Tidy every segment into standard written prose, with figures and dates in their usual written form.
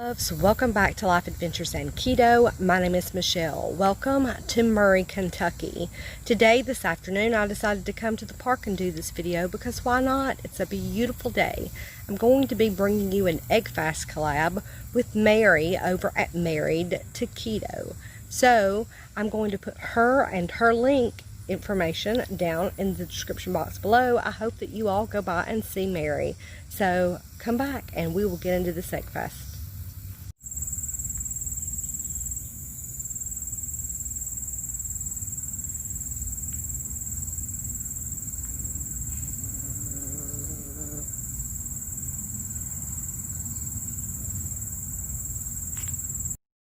Loves, welcome back to Life Adventures and Keto. My name is Michelle. Welcome to Murray, Kentucky. Today, this afternoon, I decided to come to the park and do this video because why not? It's a beautiful day. I'm going to be bringing you an egg fast collab with Mary over at Married to Keto. So, I'm going to put her and her link information down in the description box below. I hope that you all go by and see Mary. So, come back and we will get into this egg fast.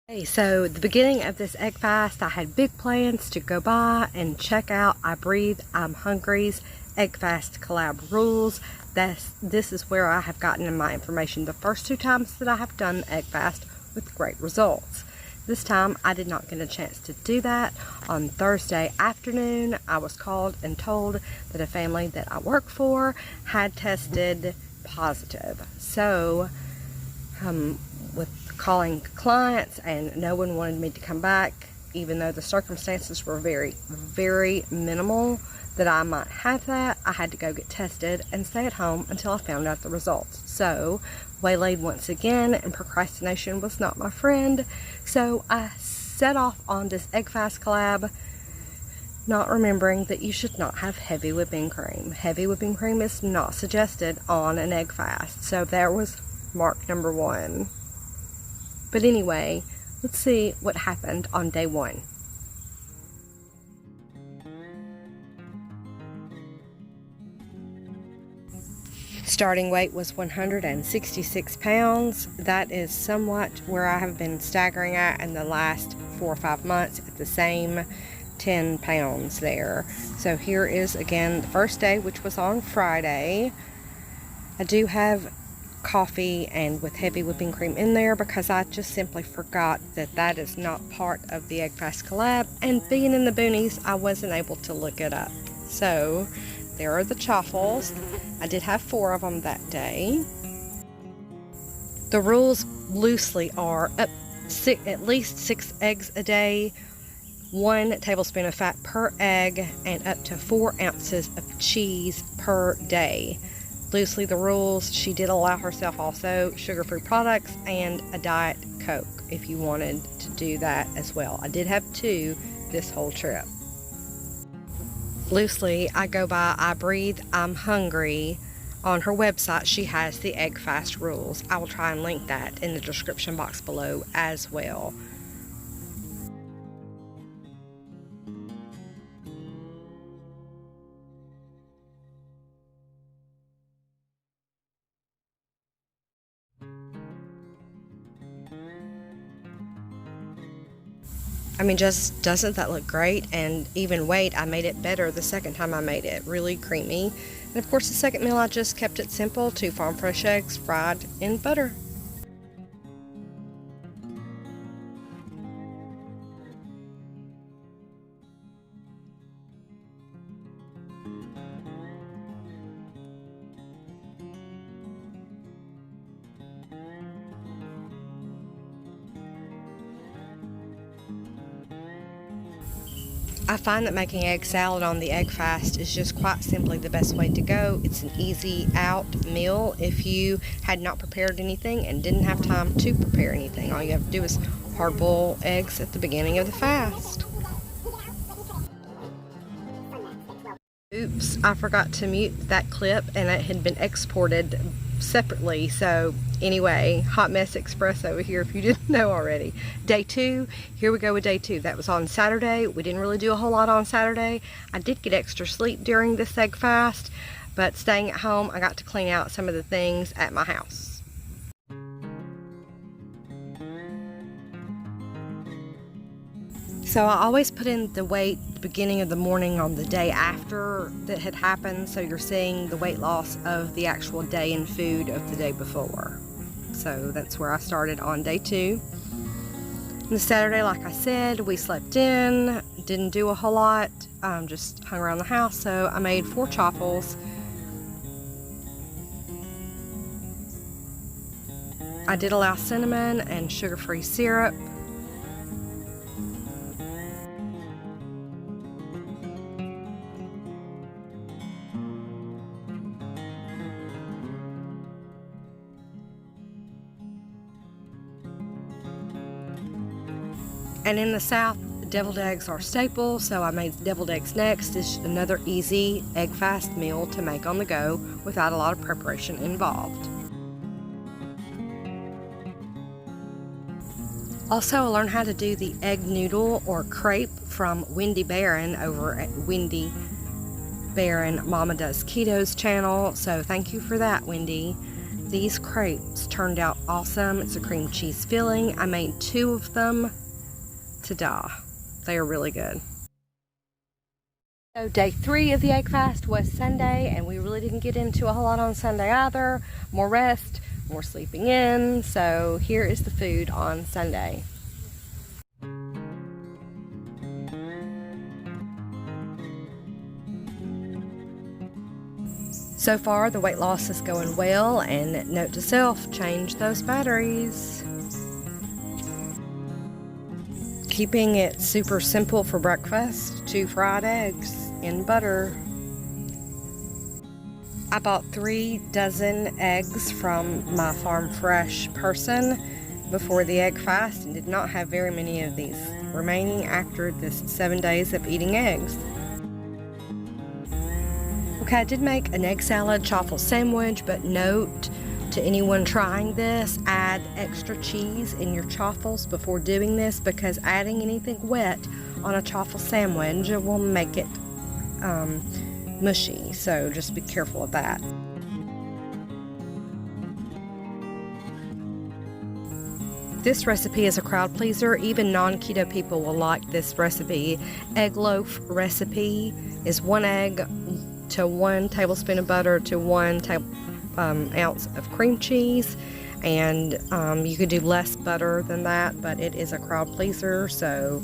Okay, so the beginning of this egg fast, I had big plans to go by and check out I Breathe, I'm Hungry's egg fast collab rules. This is where I have gotten my information the first two times that I have done the egg fast with great results. This time I did not get a chance to do that. On Thursday afternoon, I was called and told that a family that I work for had tested positive. So, with calling clients and no one wanted me to come back, even though the circumstances were very, very minimal that I might have that, I had to go get tested and stay at home until I found out the results. So, waylaid once again, and procrastination was not my friend. So I set off on this egg fast collab, not remembering that you should not have heavy whipping cream. Heavy whipping cream is not suggested on an egg fast. So there was mark number one. But anyway, let's see what happened on day one. Starting weight was 166 pounds. That is somewhat where I have been staggering at in the last 4 or 5 months at the same 10 pounds there. So here is again the first day, which was on Friday. I do have coffee and with heavy whipping cream in there because I just simply forgot that that is not part of the egg fast collab, and being in the boonies I wasn't able to look it up. So there are the chaffels. I did have 4 of them that day. The rules loosely are at least 6 eggs a day, 1 tablespoon of fat per egg, and up to 4 ounces of cheese per day. Loosely the rules, she did allow herself also sugar-free products and a Diet Coke if you wanted to do that as well. I did have 2 this whole trip. Loosely, I go by I Breathe, I'm Hungry. On her website, she has the egg fast rules. I will try and link that in the description box below as well. I mean, just doesn't that look great? And even weight, I made it better the second time I made it. Really creamy. And of course, the second meal, I just kept it simple. 2 farm fresh eggs fried in butter. I find that making egg salad on the egg fast is just quite simply the best way to go. It's an easy out meal if you had not prepared anything and didn't have time to prepare anything. All you have to do is hard boil eggs at the beginning of the fast. Oops, I forgot to mute that clip and it had been exported separately. So anyway, hot mess express over here if you didn't know already. Day 2, here we go with day 2. That was on Saturday. We didn't really do a whole lot on Saturday. I did get extra sleep during this egg fast, but staying at home, I got to clean out some of the things at my house. So I always put in the weight at the beginning of the morning on the day after that had happened, so you're seeing the weight loss of the actual day in food of the day before. So that's where I started on day 2. And the Saturday, like I said, we slept in, didn't do a whole lot, just hung around the house. So I made 4 chaffels. I did allow cinnamon and sugar-free syrup. And in the South, deviled eggs are staple, so I made deviled eggs next. It's another easy egg fast meal to make on the go without a lot of preparation involved. Also, I learned how to do the egg noodle or crepe from Wendy Barron over at Wendy Barron Mama Does Keto's channel, so thank you for that, Wendy. These crepes turned out awesome. It's a cream cheese filling. I made 2 of them. Ta-da. They are really good. So day 3 of the egg fast was Sunday, and we really didn't get into a whole lot on Sunday either. More rest, more sleeping in. So here is the food on Sunday. So far the weight loss is going well, and note to self, change those batteries. Keeping it super simple for breakfast, 2 fried eggs in butter. I bought 3 dozen eggs from my Farm Fresh person before the egg fast and did not have very many of these remaining after this 7 days of eating eggs. Okay, I did make an egg salad chaffel sandwich, but note to anyone trying this, add extra cheese in your chaffles before doing this, because adding anything wet on a chaffle sandwich will make it mushy, so just be careful of that. This recipe is a crowd pleaser. Even non-keto people will like this recipe. Egg loaf recipe is 1 egg to 1 tablespoon of butter to 1 ounce of cream cheese, and you could do less butter than that, but it is a crowd pleaser, so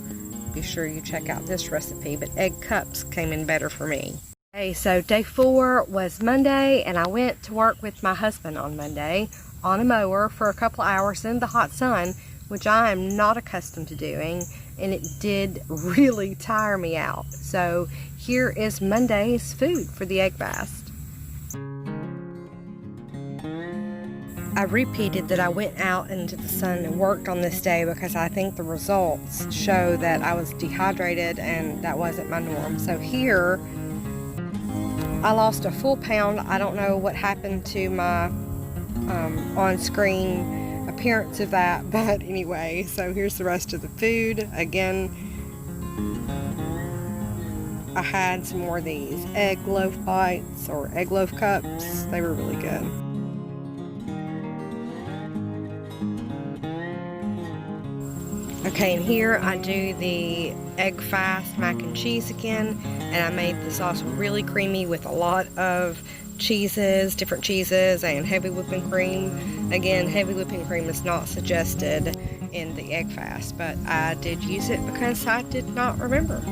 be sure you check out this recipe. But egg cups came in better for me. Okay, so day 4 was Monday, and I went to work with my husband on Monday on a mower for a couple hours in the hot sun, which I am not accustomed to doing, and it did really tire me out. So here is Monday's food for the egg fast. I repeated that I went out into the sun and worked on this day because I think the results show that I was dehydrated and that wasn't my norm. So here, I lost a full pound. I don't know what happened to my on-screen appearance of that, but anyway, so here's the rest of the food. Again, I had some more of these egg loaf bites or egg loaf cups. They were really good. Okay, and here I do the egg fast mac and cheese again, and I made the sauce really creamy with a lot of cheeses, different cheeses, and heavy whipping cream. Again, heavy whipping cream is not suggested in the egg fast, but I did use it because I did not remember.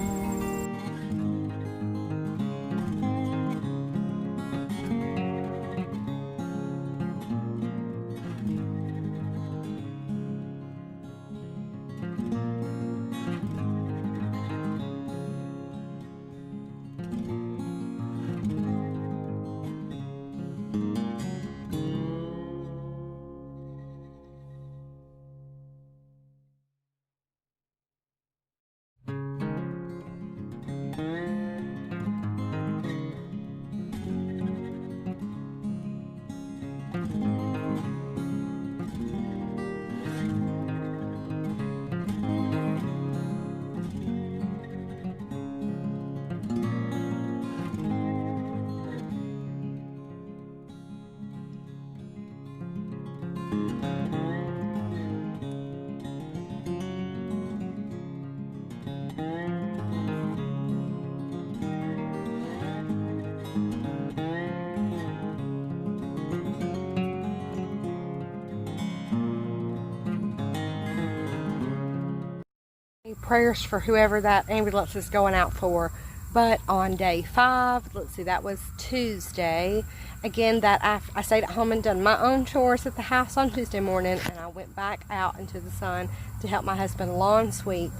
Prayers for whoever that ambulance is going out for. But on day 5, let's see, that was Tuesday. Again, I stayed at home and done my own chores at the house on Tuesday morning, and I went back out into the sun to help my husband lawn sweep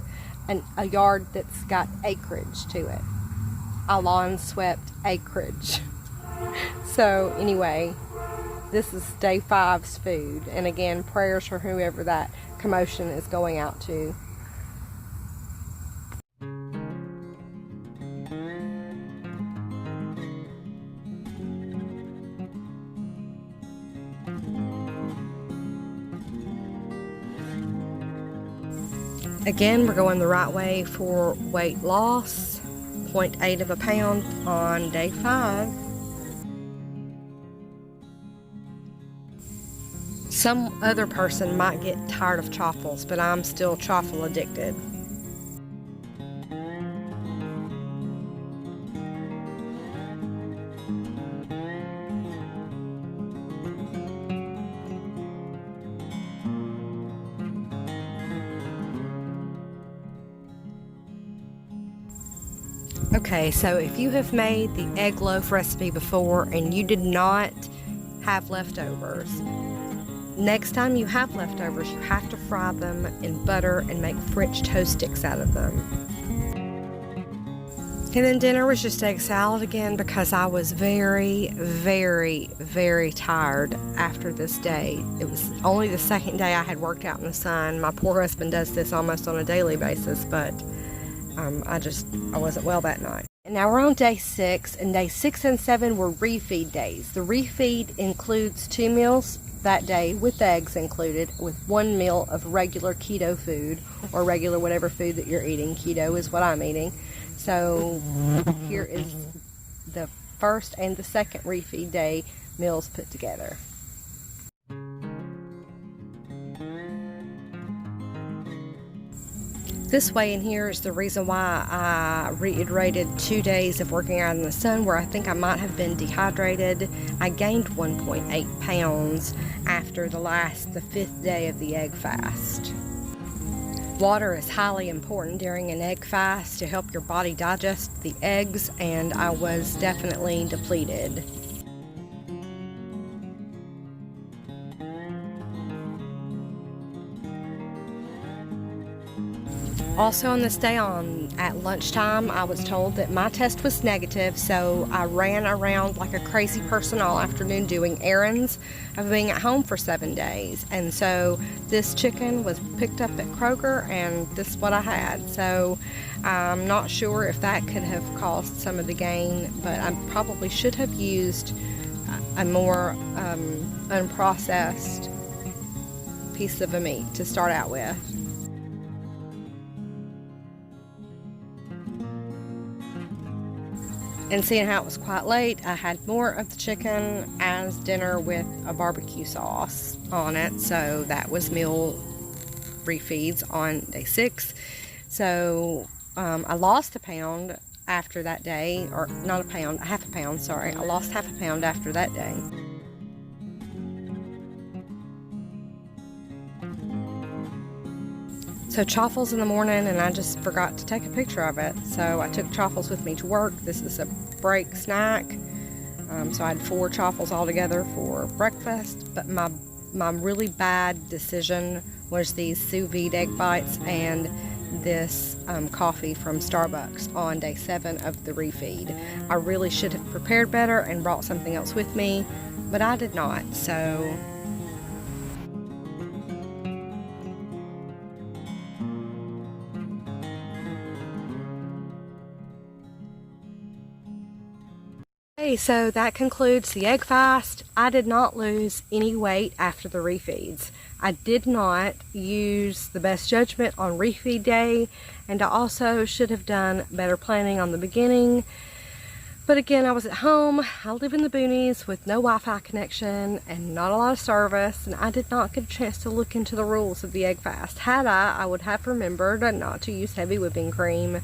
a yard that's got acreage to it. I lawn swept acreage. So anyway, this is day 5's food. And again, prayers for whoever that commotion is going out to. Again, we're going the right way for weight loss, 0.8 of a pound on day 5. Some other person might get tired of chaffles, but I'm still chaffle addicted. Okay, so if you have made the egg loaf recipe before and you did not have leftovers, next time you have leftovers, you have to fry them in butter and make French toast sticks out of them. And then dinner was just egg salad again because I was very, very, very tired after this day. It was only the second day I had worked out in the sun. My poor husband does this almost on a daily basis, but I wasn't well that night. And now we're on day 6, and day 6 and 7 were refeed days. The refeed includes 2 meals that day with eggs included, with 1 meal of regular keto food, or regular whatever food that you're eating. Keto is what I'm eating. So here is the first and the second refeed day meals put together. This way in here is the reason why I reiterated 2 days of working out in the sun, where I think I might have been dehydrated. I gained 1.8 pounds after the 5th day of the egg fast. Water is highly important during an egg fast to help your body digest the eggs, and I was definitely depleted. Also on this day at lunchtime, I was told that my test was negative, so I ran around like a crazy person all afternoon doing errands of being at home for 7 days. And so this chicken was picked up at Kroger, and this is what I had. So I'm not sure if that could have caused some of the gain, but I probably should have used a more unprocessed piece of a meat to start out with. And seeing how it was quite late, I had more of the chicken as dinner with a barbecue sauce on it. So that was meal refeeds on day 6. So I lost a pound after that day, or not a pound, half a pound, sorry. I lost half a pound after that day. So chaffles in the morning, and I just forgot to take a picture of it. So I took chaffles with me to work. This is a break snack. So I had 4 chaffles altogether for breakfast. But my really bad decision was these sous vide egg bites and this coffee from Starbucks on day 7 of the refeed. I really should have prepared better and brought something else with me, but I did not. So so that concludes the egg fast. I did not lose any weight after the refeeds. I did not use the best judgment on refeed day, and I also should have done better planning on the beginning. But again, I was at home. I live in the boonies with no Wi-Fi connection and not a lot of service, and I did not get a chance to look into the rules of the egg fast. Had I would have remembered not to use heavy whipping cream.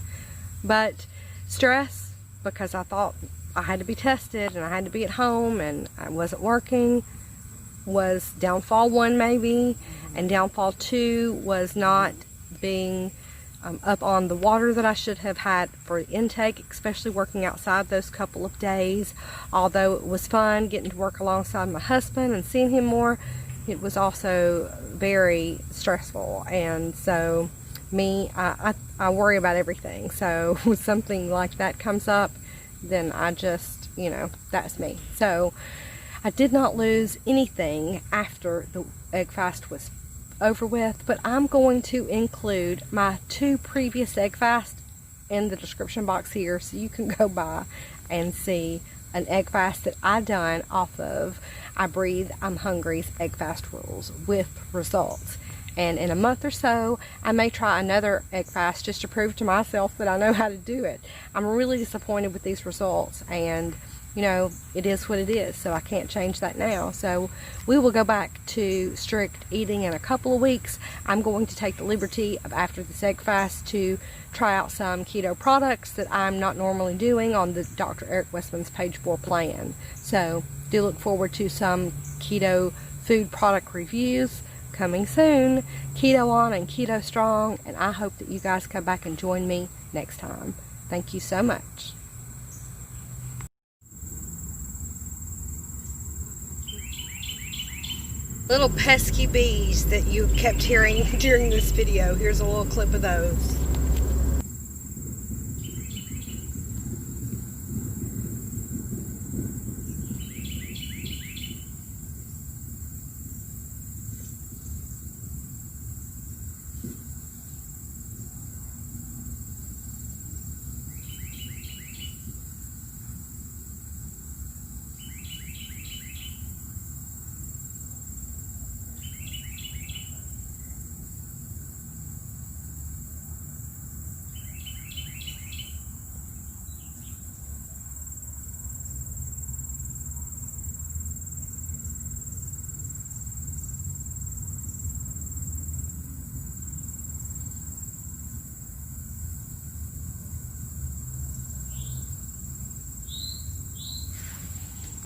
But stress, because I thought I had to be tested and I had to be at home and I wasn't working, was downfall 1 maybe, and downfall 2 was not being up on the water that I should have had for intake, especially working outside those couple of days. Although it was fun getting to work alongside my husband and seeing him more, it was also very stressful. And so I worry about everything. So when something like that comes up, then I just, you know, that's me. So I did not lose anything after the egg fast was over with, but I'm going to include my 2 previous egg fasts in the description box here, so you can go by and see an egg fast that I done off of I Breathe, I'm Hungry's egg fast rules with results. And in a month or so, I may try another egg fast just to prove to myself that I know how to do it. I'm really disappointed with these results, and you know, it is what it is, so I can't change that now. So we will go back to strict eating in a couple of weeks. I'm going to take the liberty of, after this egg fast, to try out some keto products that I'm not normally doing on the Dr. Eric Westman's page 4 plan. So do look forward to some keto food product reviews coming soon. Keto on and keto strong, and I hope that you guys come back and join me next time. Thank you so much. Little pesky bees that you kept hearing during this video. Here's a little clip of those.